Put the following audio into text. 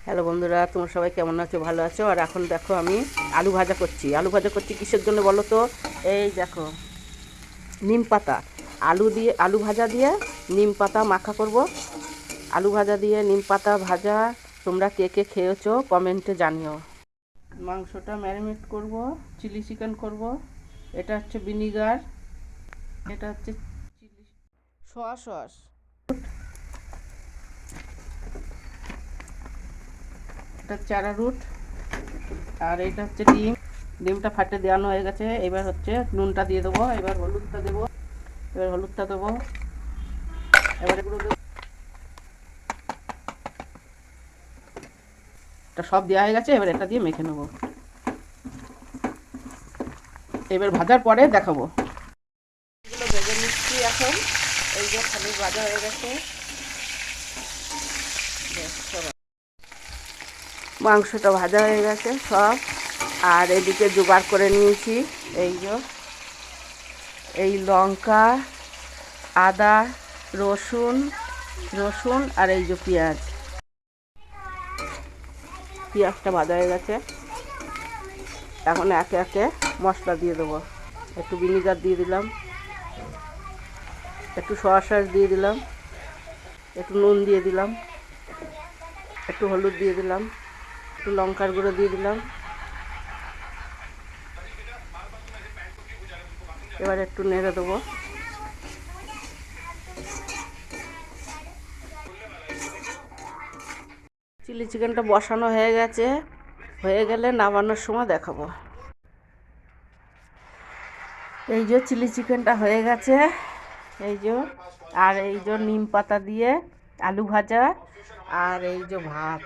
Hello বন্ধুরা, তোমরা সবাই কেমন আছো? ভালো আছো? আর এখন দেখো আমি আলু ভাজা করছি। আলু ভাজা করছি কিসের জন্য বলো তো? এই দেখো, নিম পাতা, আলু দিয়ে, আলু ভাজা দিয়ে নিম পাতা মাখা করব। আলু ভাজা দিয়ে নিম পাতা ভাজা তোমরা কে কে খেয়েছো কমেন্টে জানিও। মাংসটা ম্যারিনেট করব, চিলি চিকেন করব। এটা হচ্ছে ভিনিগার, এটা হচ্ছে চিলি সোয়া সস, এটা চারারুট, আর এটা হচ্ছে ডিম। ডিমটা ফাটে দেওয়ানো হয়ে গেছে। এবার হচ্ছে নুনটা দিয়ে দেবো, এবার হলুদটা দেবো, এবার হলুদটা দেবো, এবার এগুলো দেবো। এটা সব দেওয়া হয়ে গেছে, এবার এটা দিয়ে মেখে নেবো। এবার ভাজার পরে দেখাবো। এগুলো ভেজে নিচ্ছি এখন। এই যে খালি ভাজা হয়ে গেছে। মাংসটা ভাজা হয়ে গেছে সব। আর এদিকে জোগাড় করে নিয়েছি এই যে, এই লঙ্কা, আদা, রসুন রসুন আর এই যে পেঁয়াজ। পেঁয়াজটা ভাজা হয়ে গেছে। এখন একে একে মশলা দিয়ে দেবো। একটু ভিনিগার দিয়ে দিলাম, একটু সয়া সস দিয়ে দিলাম, একটু নুন দিয়ে দিলাম, একটু হলুদ দিয়ে দিলাম, একটু লঙ্কার গুঁড়ো দিয়ে দিলাম। এবার একটু নেড়ে দেবো। চিলি চিকেনটা বসানো হয়ে গেছে, হয়ে গেলে নামানোর সময় দেখাবো। এই যে চিলি চিকেনটা হয়ে গেছে, এই যে, আর এই যে নিম পাতা দিয়ে আলু ভাজা, আর এই যে ভাত।